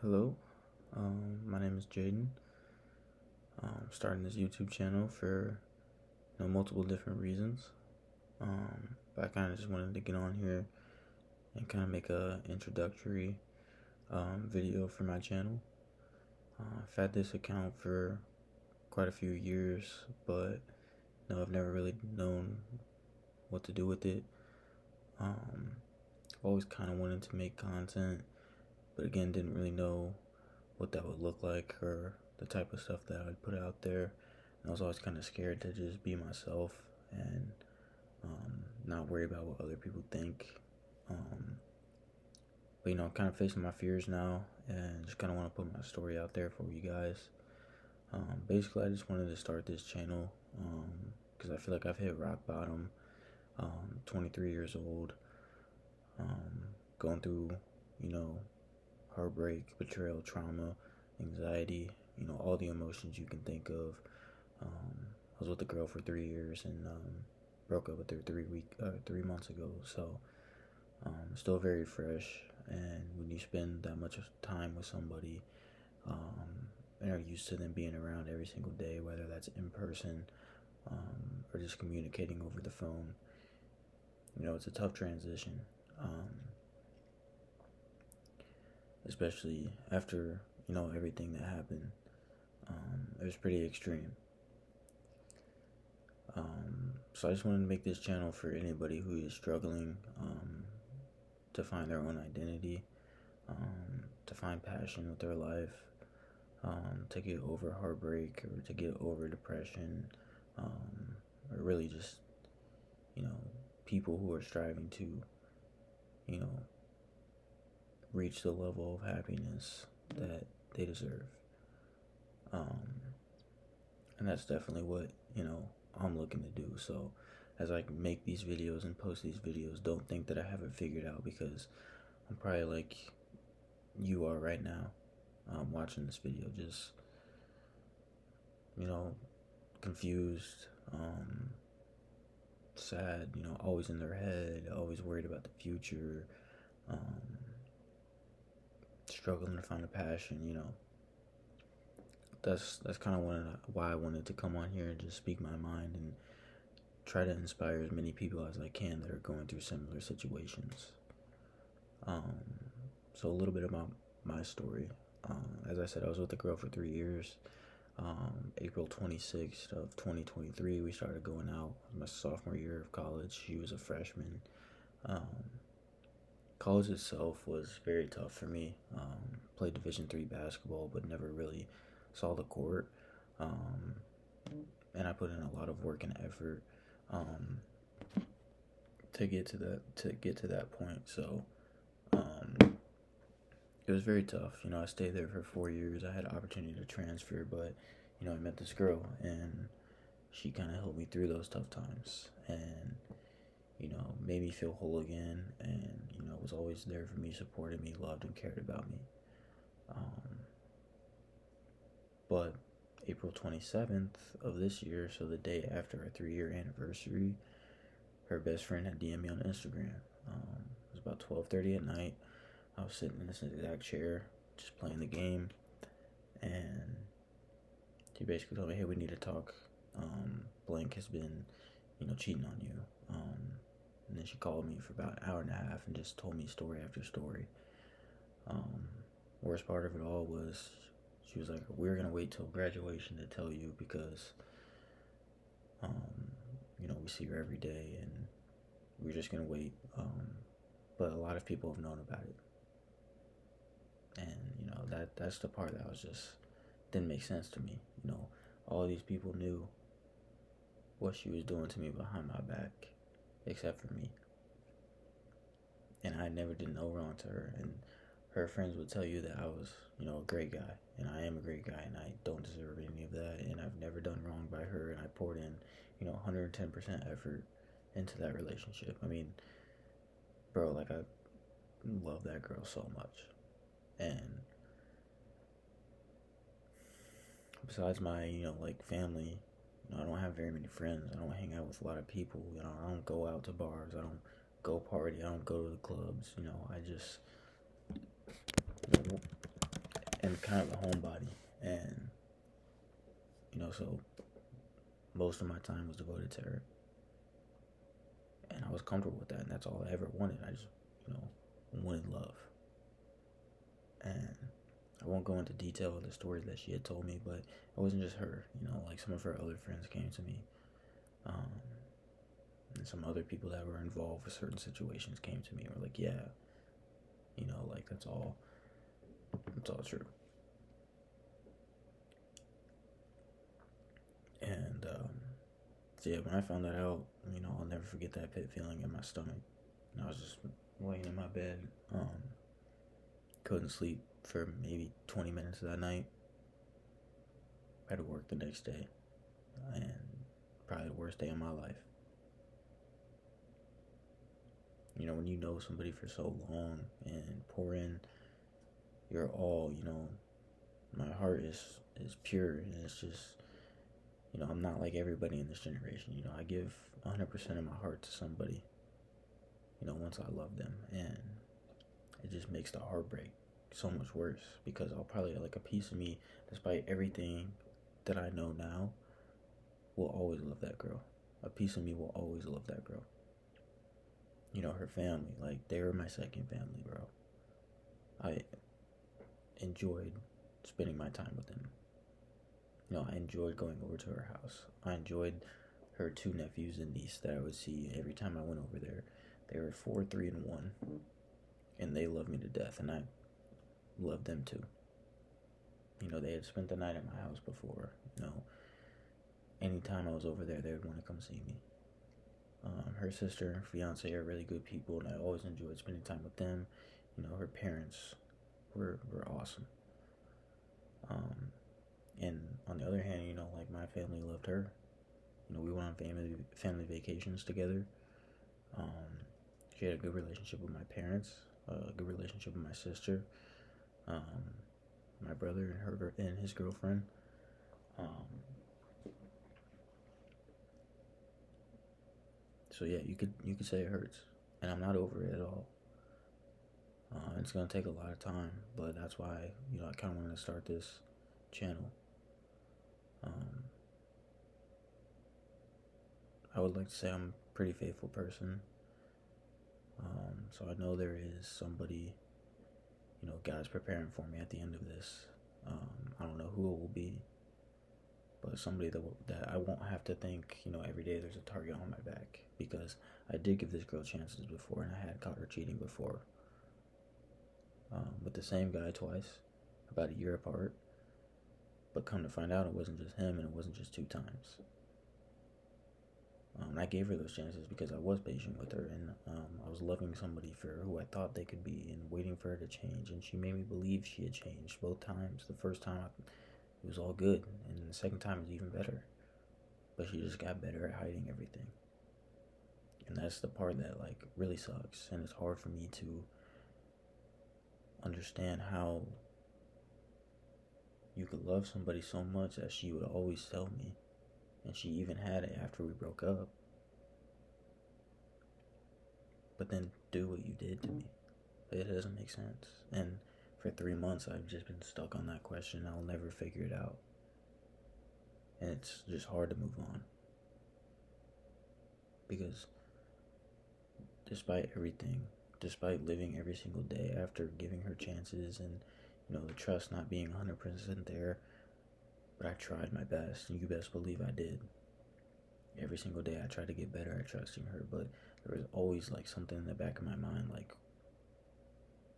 Hello, my name is Jaden. I'm starting this YouTube channel for multiple different reasons. But I kind of just wanted to get on here and kind of make a introductory video for my channel. I've had this account for quite a few years, but I've never really known what to do with it. I've always kind of wanted to make content, but again, didn't really know what that would look like or the type of stuff that I'd put out there. And I was always kind of scared to just be myself and not worry about what other people think. But I'm kind of facing my fears now and just kind of want to put my story out there for you guys. Basically, I just wanted to start this channel because I feel like I've hit rock bottom. 23 years old, going through, heartbreak, betrayal, trauma, anxiety, all the emotions you can think of. I was with a girl for 3 years and broke up with her 3 months ago. So still very fresh. And when you spend that much time with somebody, and are used to them being around every single day, whether that's in person or just communicating over the phone, it's a tough transition. Especially after everything that happened. It was pretty extreme. So I just wanted to make this channel for anybody who is struggling to find their own identity, to find passion with their life, to get over heartbreak or to get over depression, or really just people who are striving to reach the level of happiness that they deserve. And that's definitely what I'm looking to do. So as I make these videos and post these videos, don't think that I have it figured out, because I'm probably like you are right now, watching this video, just confused, sad, always in their head, always worried about the future, struggling to find a passion. That's kind of why I wanted to come on here and just speak my mind and try to inspire as many people as I can that are going through similar situations. So a little bit about my story. As I said, I was with a girl for 3 years. April 26th of 2023, we started going out. My sophomore year of college. She was a freshman. College itself was very tough for me. Played Division III basketball, but never really saw the court. And I put in a lot of work and effort to get to that point. So it was very tough. I stayed there for 4 years. I had an opportunity to transfer, but I met this girl and she kind of helped me through those tough times and made me feel whole again, and was always there for me, supported me, loved and cared about me. But April 27th of this year, so the day after our 3-year anniversary, her best friend had DM'd me on Instagram. It was about 12:30 at night. I was sitting in this exact chair, just playing the game, and she basically told me, "Hey, we need to talk. Blank has been, cheating on you." And then she called me for about an hour and a half and just told me story after story. Worst part of it all was she was like, "We're gonna wait till graduation to tell you, because we see her every day, and we're just gonna wait." But a lot of people have known about it, and that's the part that was just didn't make sense to me. All these people knew what she was doing to me behind my back, except for me. And I never did no wrong to her. And her friends would tell you that I was, a great guy. And I am a great guy, and I don't deserve any of that. And I've never done wrong by her. And I poured in, 110% effort into that relationship. I mean, bro, like, I love that girl so much. And besides my, family, I don't have very many friends. I don't hang out with a lot of people. I don't go out to bars. I don't go party. I don't go to the clubs. I just kind of a homebody, and so most of my time was devoted to her, and I was comfortable with that, and that's all I ever wanted. I just, wanted love, and I won't go into detail of the stories that she had told me, but it wasn't just her. Like some of her other friends came to me, um, and some other people that were involved with certain situations came to me and were like, "Yeah, like that's all true." And so yeah, when I found that out, I'll never forget that pit feeling in my stomach. And I was just laying in my bed, couldn't sleep for maybe 20 minutes that night. I had to work the next day, and probably the worst day of my life. When you know somebody for so long and pour in your all, my heart is pure, and it's just, I'm not like everybody in this generation. I give 100% of my heart to somebody, once I love them, and it just makes the heartbreak so much worse, because I'll probably, like, a piece of me, despite everything that I know now, will always love that girl. A piece of me will always love that girl. Her family, like, they were my second family, bro. I enjoyed spending my time with them. I enjoyed going over to her house. I enjoyed her two nephews and niece that I would see every time I went over there. They were 4, 3, and 1, and they loved me to death, and I loved them too. They had spent the night at my house before. Anytime I was over there, they would want to come see me. Her sister and fiance are really good people, and I always enjoyed spending time with them. Her parents were awesome. And on the other hand, like, my family loved her. We went on family vacations together. She had a good relationship with my parents, a good relationship with my sister, my brother and his girlfriend. So yeah, you could say it hurts, and I'm not over it at all. It's gonna take a lot of time, but that's why I kind of wanted to start this channel. I would like to say I'm a pretty faithful person. So I know there is somebody, God's preparing for me at the end of this. I don't know who it will be, but somebody that I won't have to think, every day there's a target on my back, because I did give this girl chances before, and I had caught her cheating before. With the same guy twice, about a year apart. But come to find out, it wasn't just him, and it wasn't just 2 times. I gave her those chances because I was patient with her, and I was loving somebody for who I thought they could be, and waiting for her to change. And she made me believe she had changed both times. The first time, it was all good, and the second time was even better. But she just got better at hiding everything. And that's the part that, like, really sucks, and it's hard for me to understand how you could love somebody so much that she would always tell me, and she even had it after we broke up, but then do what you did to me. It doesn't make sense. And for 3 months I've just been stuck on that question. I'll never figure it out, and it's just hard to move on, because despite everything, despite living every single day after giving her chances, and the trust not being 100% there, but I tried my best, and you best believe I did. Every single day I tried to get better at trusting her, but there was always, like, something in the back of my mind, like,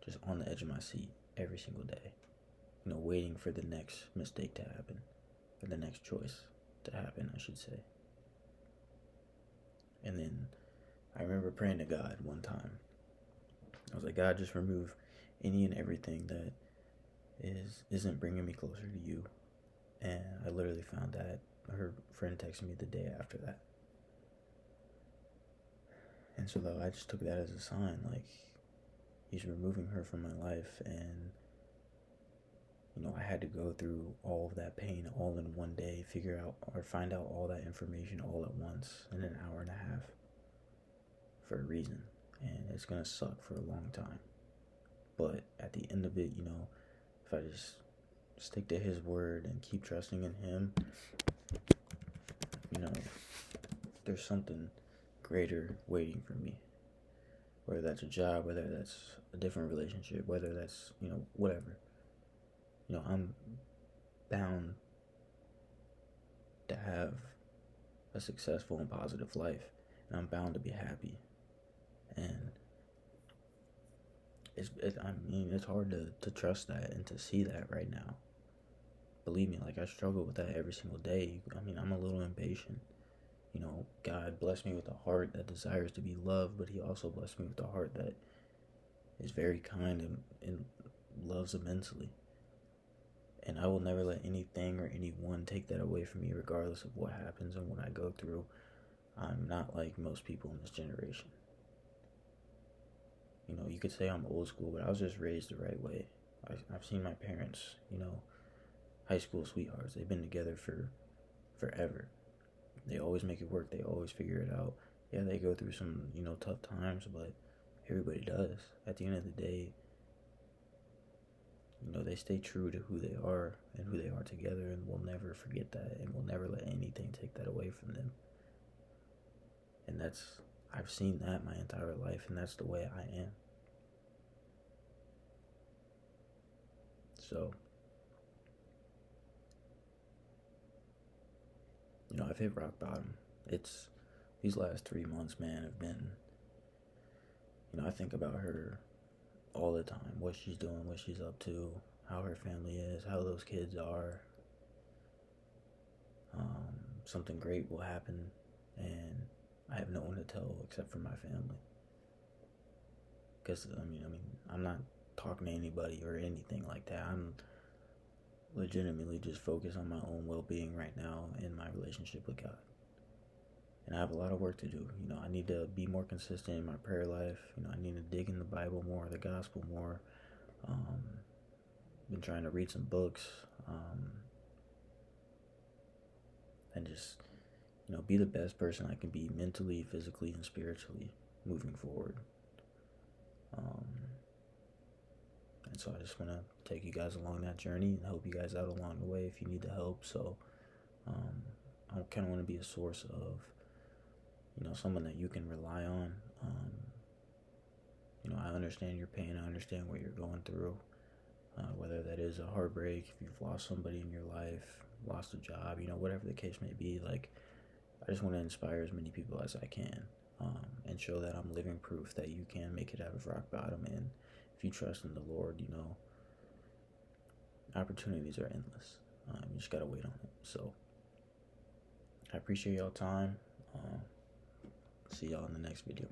just on the edge of my seat every single day, waiting for the next mistake to happen, or the next choice to happen, I should say. And then I remember praying to God one time. I was like, God, just remove any and everything that isn't bringing me closer to you. And I literally found that her friend texted me the day after that. And so, though, I just took that as a sign, like, he's removing her from my life, and I had to go through all of that pain all in one day, figure out or find out all that information all at once in an hour and a half, for a reason. And it's gonna suck for a long time, but at the end of it, if I just stick to His word and keep trusting in Him, you know, there's something greater waiting for me. Whether that's a job, whether that's a different relationship, whether that's, whatever. I'm bound to have a successful and positive life, and I'm bound to be happy. And it's hard to trust that and to see that right now. Believe me, like, I struggle with that every single day. I'm a little impatient. God blessed me with a heart that desires to be loved, but He also blessed me with a heart that is very kind and loves immensely. And I will never let anything or anyone take that away from me, regardless of what happens and what I go through. I'm not like most people in this generation. You could say I'm old school, but I was just raised the right way. I've seen my parents, high school sweethearts. They've been together for forever. They always make it work. They always figure it out. Yeah, they go through some, tough times, but everybody does. At the end of the day, they stay true to who they are and who they are together, and we'll never forget that, and we'll never let anything take that away from them. And I've seen that my entire life, and that's the way I am. So, I've hit rock bottom. These last 3 months, man, have been, I think about her all the time, what she's doing, what she's up to, how her family is, how those kids are. Something great will happen, and I have no one to tell except for my family. Because, I'm not talking to anybody or anything like that. I'm legitimately just focused on my own well-being right now in my relationship with God. And I have a lot of work to do. I need to be more consistent in my prayer life. I need to dig in the Bible more, the gospel more. Been trying to read some books. And just, be the best person I can be mentally, physically, and spiritually moving forward. And so I just want to take you guys along that journey and help you guys out along the way if you need the help. So I kind of want to be a source of, someone that you can rely on. I understand your pain. I understand what you're going through. Whether that is a heartbreak, if you've lost somebody in your life, lost a job, whatever the case may be. Like, I just want to inspire as many people as I can, and show that I'm living proof that you can make it out of rock bottom. And if you trust in the Lord, opportunities are endless. You just gotta wait on it. So I appreciate y'all time. See y'all in the next video.